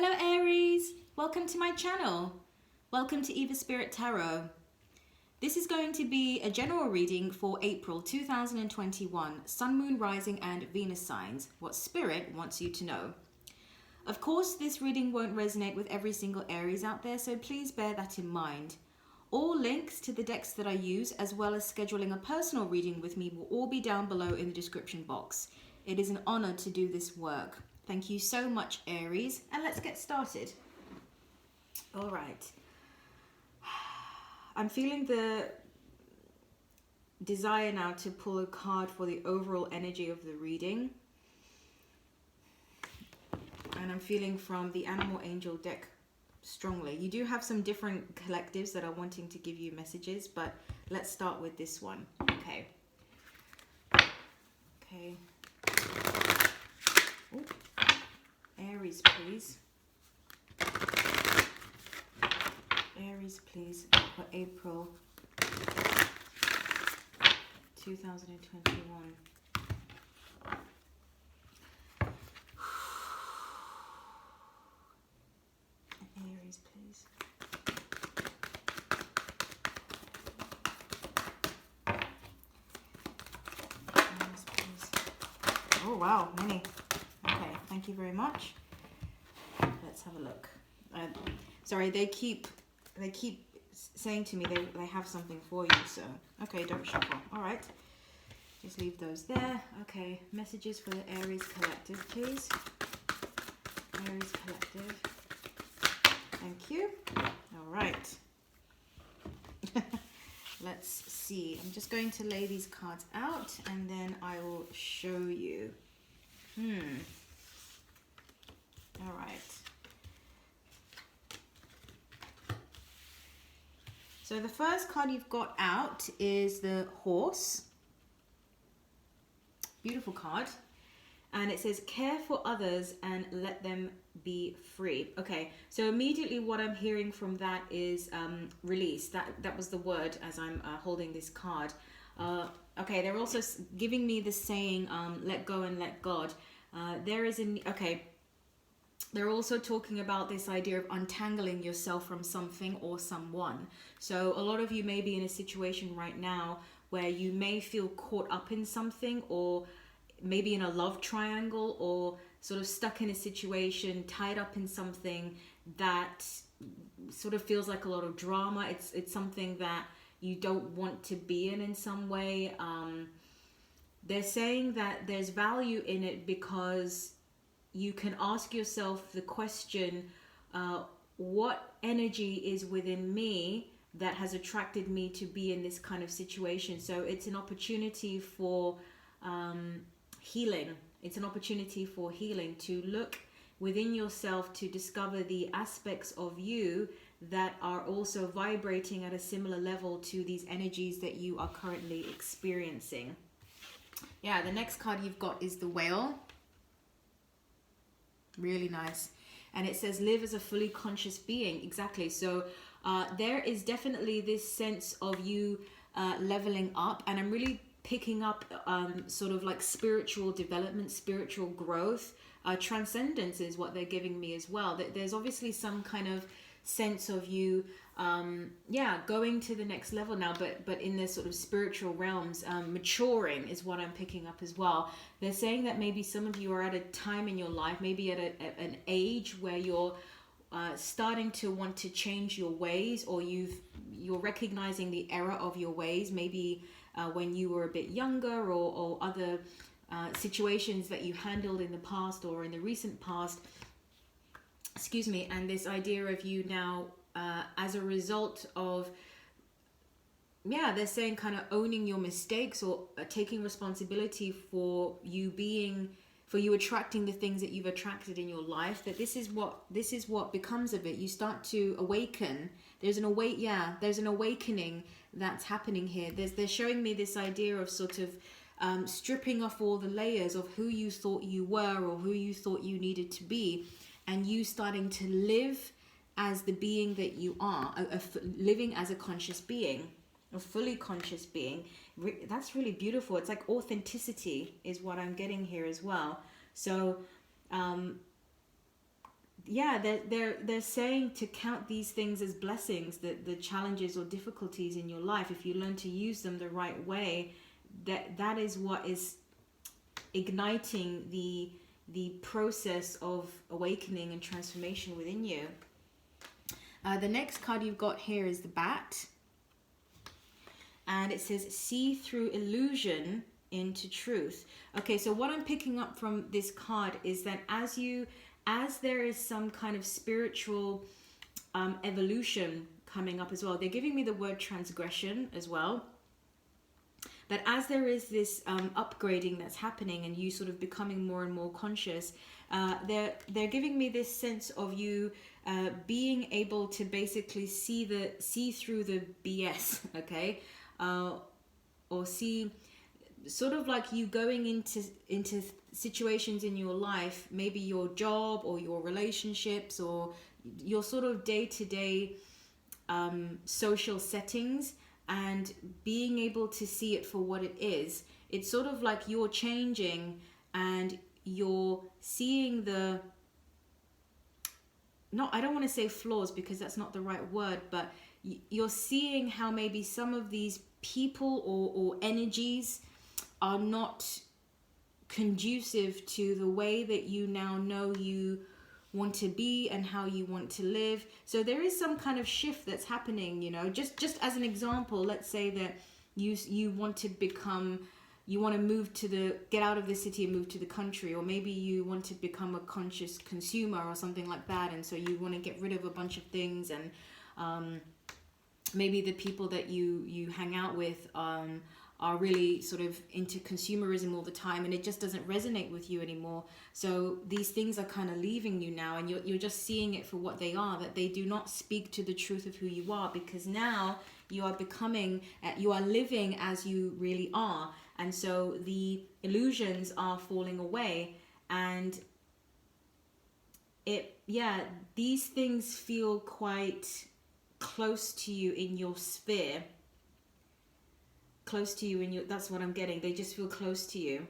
Hello Aries, welcome to my channel. Welcome to Evaspirit Tarot. This is going to be a general reading for April 2021, Sun, Moon, Rising and Venus signs, what Spirit wants you to know. Of course, this reading won't resonate with every single Aries out there, so please bear that in mind. All links to the decks that I use, as well as scheduling a personal reading with me, will all be down below in the description box. It is an honor to do this work. Thank you so much, Aries, and let's get started. All right. I'm feeling the desire now to pull a card for the overall energy of the reading. And I'm feeling from the Animal Angel deck strongly. You do have some different collectives that are wanting to give you messages, but let's start with this one. Okay. Okay. Ooh. Aries, please. Aries, please, for April 2021. Aries, please. Aries, please. Oh, wow, many. Okay, thank you very much. Let's have a look. Sorry, they keep saying to me they have something for you, so okay, don't shuffle. All right, just leave those there. Okay, messages for the Aries collective, please. Aries collective. Thank you. All right. Let's see. I'm just going to lay these cards out and then I will show you. All right. So the first card you've got out is the Horse. Beautiful card. And it says, care for others and let them be free. Okay, so immediately what I'm hearing from that is release. That was the word as I'm holding this card. Okay, they're also giving me the saying, let go and let God. They're also talking about this idea of untangling yourself from something or someone. So a lot of you may be in a situation right now where you may feel caught up in something, or maybe in a love triangle, or sort of stuck in a situation, tied up in something that sort of feels like a lot of drama. It's something that you don't want to be in some way. They're saying that there's value in it because you can ask yourself the question, what energy is within me that has attracted me to be in this kind of situation? So it's an opportunity for healing. It's an opportunity for healing, to look within yourself to discover the aspects of you that are also vibrating at a similar level to these energies that you are currently experiencing. Yeah, the next card you've got is the Whale. Really nice. And it says live as a fully conscious being. Exactly. So there is definitely this sense of you leveling up, and I'm really picking up sort of like spiritual development, spiritual growth. Transcendence is what they're giving me as well. That there's obviously some kind of sense of you going to the next level now, but in the sort of spiritual realms. Maturing is what I'm picking up as well. They're saying that maybe some of you are at a time in your life, maybe at an age where you're starting to want to change your ways, or you're recognizing the error of your ways, maybe when you were a bit younger, or other situations that you handled in the past or in the recent past. Excuse me. And this idea of you now as a result of, they're saying kind of owning your mistakes, or taking responsibility for you attracting the things that you've attracted in your life, that this is what becomes of it. You start to awaken. There's an awakening that's happening here. They're showing me this idea of sort of stripping off all the layers of who you thought you were, or who you thought you needed to be, and you starting to live as the being that you are, living as a conscious being, a fully conscious being. That's really beautiful. It's like authenticity is what I'm getting here as well. So yeah, they're saying to count these things as blessings, that the challenges or difficulties in your life, if you learn to use them the right way, that is what is igniting the process of awakening and transformation within you. The next card you've got here is the Bat, and it says see through illusion into truth. Okay, so what I'm picking up from this card is that as there is some kind of spiritual evolution coming up as well, they're giving me the word transgression as well. But as there is this upgrading that's happening and you sort of becoming more and more conscious, they're giving me this sense of you being able to basically see through the BS, okay, or see sort of like you going into situations in your life, maybe your job or your relationships or your sort of day-to-day social settings, and being able to see it for what it is. It's sort of like you're changing and you're seeing I don't want to say flaws because that's not the right word, but you're seeing how maybe some of these people or energies are not conducive to the way that you now know you want to be and how you want to live. So there is some kind of shift that's happening, you know. Just as an example, let's say that you want to get out of the city and move to the country, or maybe you want to become a conscious consumer or something like that, and so you want to get rid of a bunch of things, and maybe the people that you hang out with are really sort of into consumerism all the time, and it just doesn't resonate with you anymore. So these things are kind of leaving you now, and you're just seeing it for what they are, that they do not speak to the truth of who you are, because now you are living as you really are. And so the illusions are falling away, and these things feel quite close to you in your sphere. Close to you in your, that's what I'm getting. They just feel close to you.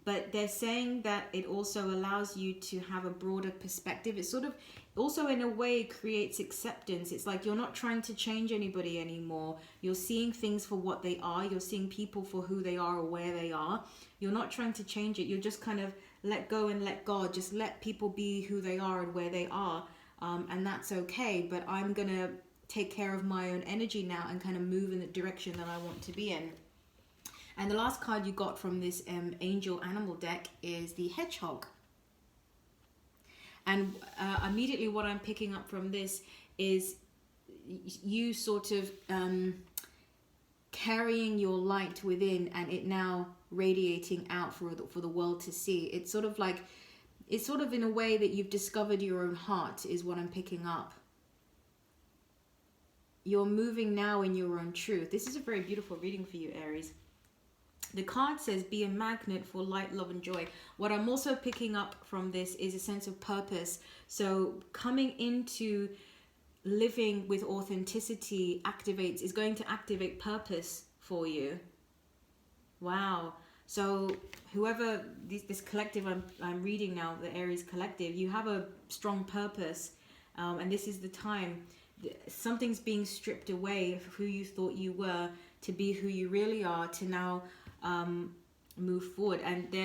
But they're saying that it also allows you to have a broader perspective. It sort of also in a way creates acceptance. It's like you're not trying to change anybody anymore. You're seeing things for what they are. You're seeing people for who they are or where they are. You're not trying to change it. You're just kind of let go and let God. Just let people be who they are and where they are. And that's okay. But I'm going to take care of my own energy now and kind of move in the direction that I want to be in. And the last card you got from this angel animal deck is the hedgehog. And immediately what I'm picking up from this is you sort of carrying your light within and it now radiating out for the world to see. It's sort of in a way that you've discovered your own heart is what I'm picking up. You're moving now in your own truth. This is a very beautiful reading for you, Aries. The card says, be a magnet for light, love, and joy. What I'm also picking up from this is a sense of purpose. So coming into living with authenticity is going to activate purpose for you. Wow. So whoever, this collective I'm reading now, the Aries collective, you have a strong purpose. And this is the time. Something's being stripped away of who you thought you were to be who you really are, to now move forward. And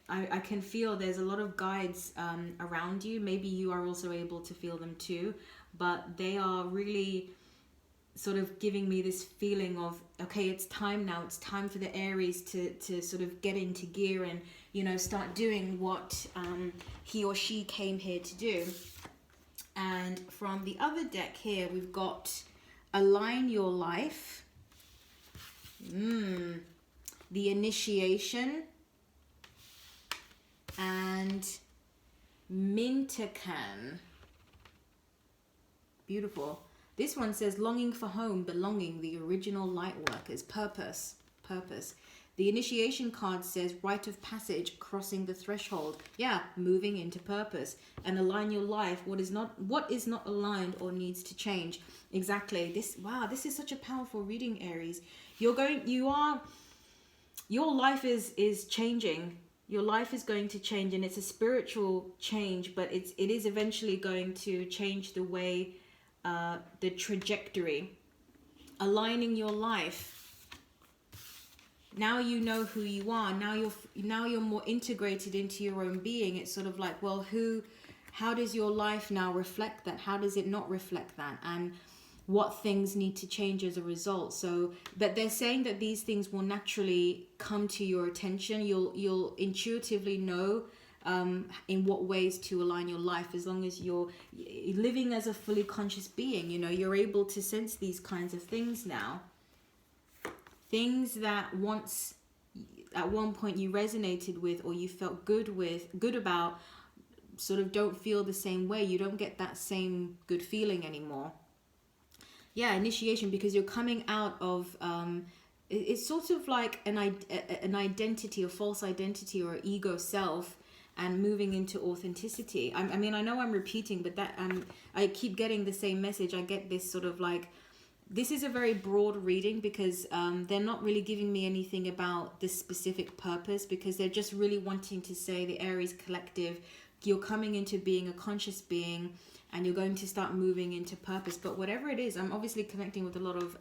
I can feel there's a lot of guides around you. Maybe you are also able to feel them too, but they are really sort of giving me this feeling of, okay, it's time now. It's time for the Aries to sort of get into gear and, you know, start doing what he or she came here to do. And from the other deck here, we've got Align Your Life, the Initiation, and Mintakan. Beautiful. This one says Longing for Home, Belonging, the Original Light Workers, Purpose. The Initiation card says Rite of Passage, Crossing the Threshold. Yeah, moving into purpose. And Align Your Life, what is not aligned or needs to change. Exactly. This is such a powerful reading, Aries. Your life is changing. Your life is going to change, and it's a spiritual change, but it is eventually going to change the way, the trajectory, aligning your life. Now you know who you are. Now you're more integrated into your own being. It's sort of like, well, how does your life now reflect that? How does it not reflect that? And what things need to change as a result? So, but they're saying that these things will naturally come to your attention. You'll intuitively know in what ways to align your life, as long as you're living as a fully conscious being. You know, you're able to sense these kinds of things now. Things that once, at one point, you resonated with, or you felt good about, sort of don't feel the same way. You don't get that same good feeling anymore. Yeah, initiation, because you're coming out of, it's sort of like an identity, a false identity, or ego self, and moving into authenticity. I mean, I know I'm repeating, but that I keep getting the same message. I get this sort of like, this is a very broad reading, because they're not really giving me anything about this specific purpose, because they're just really wanting to say, the Aries collective, you're coming into being a conscious being, and you're going to start moving into purpose. But whatever it is, I'm obviously connecting with a lot of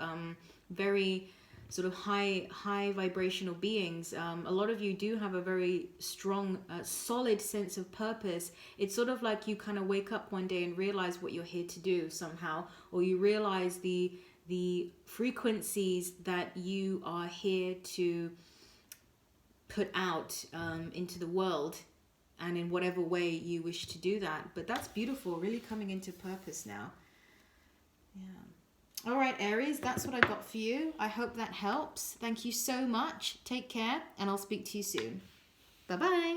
very sort of high vibrational beings. A lot of you do have a very strong, solid sense of purpose. It's sort of like you kind of wake up one day and realize what you're here to do somehow, or you realize the frequencies that you are here to put out into the world, and in whatever way you wish to do that. But that's beautiful, really coming into purpose now. Yeah. All right, Aries, that's what I got for you. I hope that helps. Thank you so much. Take care, and I'll speak to you soon. Bye-bye.